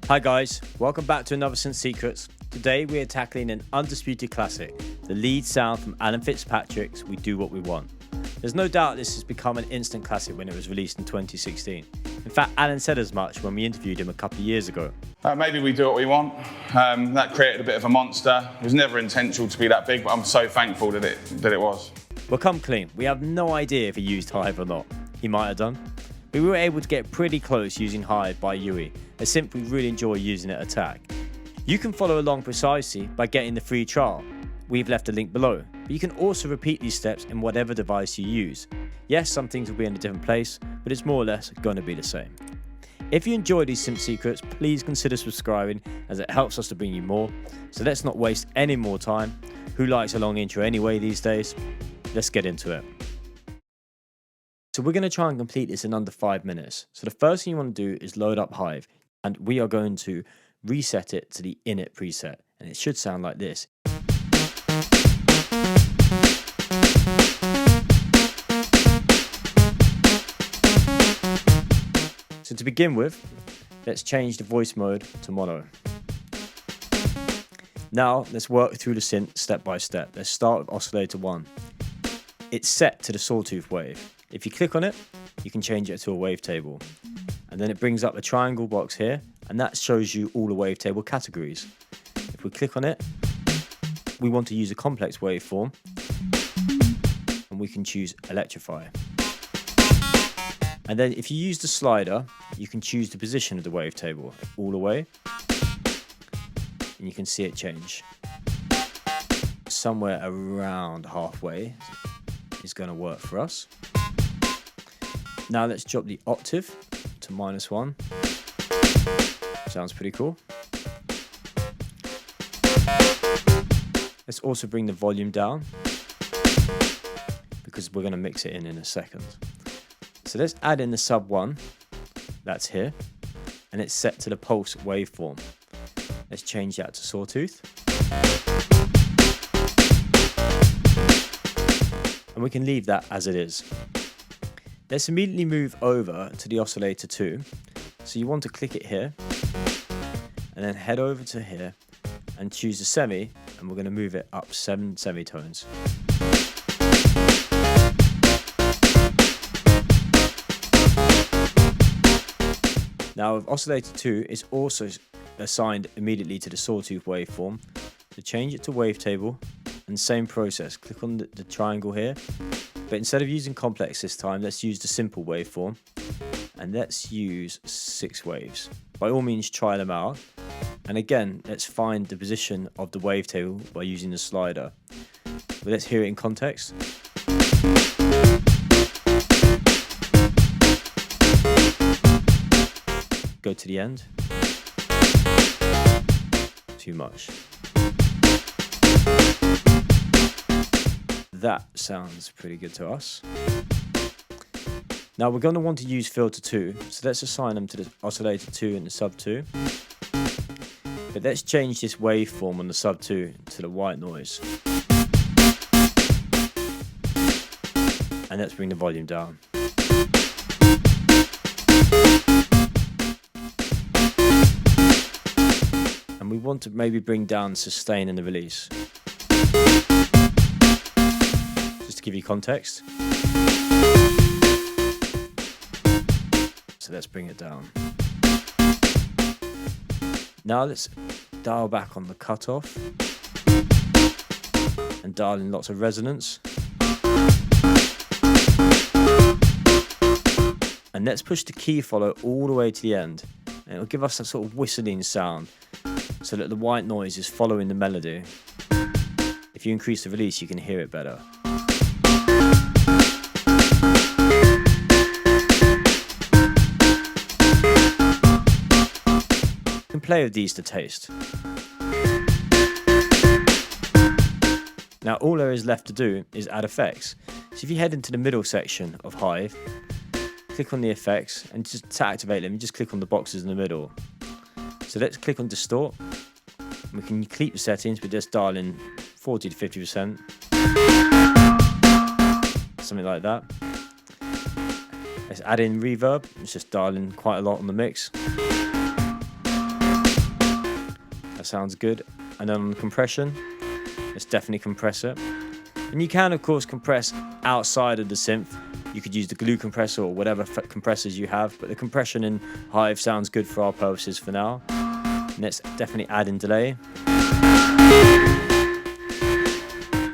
Hi guys, welcome back to another Synth Secrets. Today we are tackling an undisputed classic, the lead sound from Alan Fitzpatrick's We Do What We Want. There's no doubt this has become an instant classic when it was released in 2016. In fact, Alan said as much when we interviewed him a couple of years ago. Maybe we do what we want. That created a bit of a monster. It was never intentional to be that big, but I'm so thankful that it was. Well, come clean, we have no idea if he used Hive or not. He might have done. But we were able to get pretty close using Hive by Yui, a synth we really enjoy using at Attack. You can follow along precisely by getting the free trial. We've left a link below, but you can also repeat these steps in whatever device you use. Yes, some things will be in a different place, but it's more or less going to be the same. If you enjoy these Synth Secrets, please consider subscribing as it helps us to bring you more. So let's not waste any more time. Who likes a long intro anyway these days? Let's get into it. So we're going to try and complete this in under 5 minutes. So the first thing you want to do is load up Hive, and we are going to reset it to the init preset, and it should sound like this. So to begin with, let's change the voice mode to mono. Now let's work through the synth step by step. Let's start with Oscillator 1. It's set to the sawtooth wave. If you click on it, you can change it to a wavetable. And then it brings up a triangle box here, and that shows you all the wavetable categories. If we click on it, we want to use a complex waveform, and we can choose electrify. And then if you use the slider, you can choose the position of the wavetable all the way, and you can see it change. Somewhere around halfway is going to work for us. Now let's drop the octave to -1. Sounds pretty cool. Let's also bring the volume down because we're going to mix it in a second. So let's add in the sub 1, that's here, and it's set to the pulse waveform. Let's change that to sawtooth. And we can leave that as it is. Let's immediately move over to the Oscillator 2. So you want to click it here, and then head over to here, and choose the semi, and we're going to move it up 7 semitones. Now with Oscillator 2, it's also assigned immediately to the sawtooth waveform. So change it to wavetable, and same process. Click on the triangle here. But instead of using complex this time, let's use the simple waveform, and let's use 6 waves. By all means, try them out. And again, let's find the position of the wavetable by using the slider. But let's hear it in context. Go to the end. Too much. That sounds pretty good to us. Now we're going to want to use filter 2, so let's assign them to the Oscillator 2 and the sub 2. But let's change this waveform on the sub 2 to the white noise. And let's bring the volume down. And we want to maybe bring down the sustain and the release. To give you context. So let's bring it down. Now let's dial back on the cutoff and dial in lots of resonance. And let's push the key follow all the way to the end. And it'll give us a sort of whistling sound so that the white noise is following the melody. If you increase the release, you can hear it better. Play with these to taste. Now all there is left to do is add effects. So if you head into the middle section of Hive, click on the effects, and just to activate them, you just click on the boxes in the middle. So let's click on distort. We can keep the settings, but just dial in 40 to 50%. Something like that. Let's add in reverb. Let's just dial in quite a lot on the mix. sounds good. And then on the compression, let's definitely compress it. And you can, of course, compress outside of the synth. You could use the glue compressor or whatever compressors you have, but the compression in Hive sounds good for our purposes for now. And let's definitely add in delay.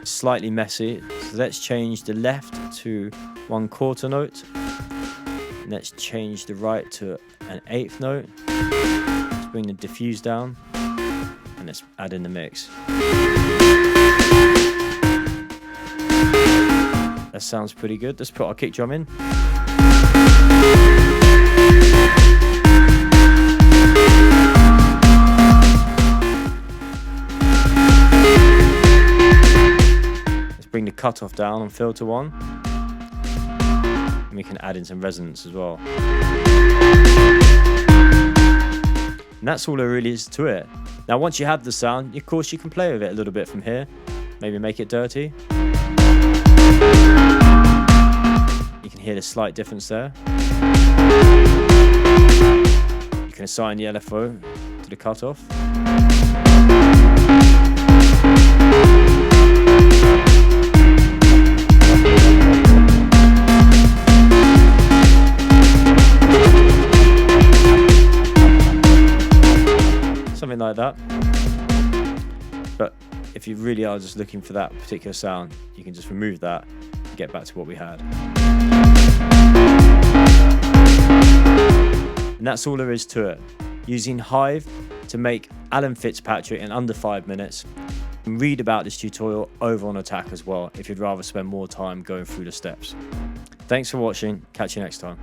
Slightly messy, so let's change the left to 1/4 note. And let's change the right to an 1/8 note. Let's bring the diffuse down, and let's add in the mix. That sounds pretty good. Let's put our kick drum in. Let's bring the cutoff down on filter 1. And we can add in some resonance as well. And that's all there really is to it. Now once you have the sound, of course you can play with it a little bit from here. Maybe make it dirty. You can hear the slight difference there. You can assign the LFO to the cutoff. Something like that. But if you really are just looking for that particular sound, you can just remove that and get back to what we had. And that's all there is to it. Using Hive to make Alan Fitzpatrick in under 5 minutes. And read about this tutorial over on Attack as well if you'd rather spend more time going through the steps. Thanks for watching. Catch you next time.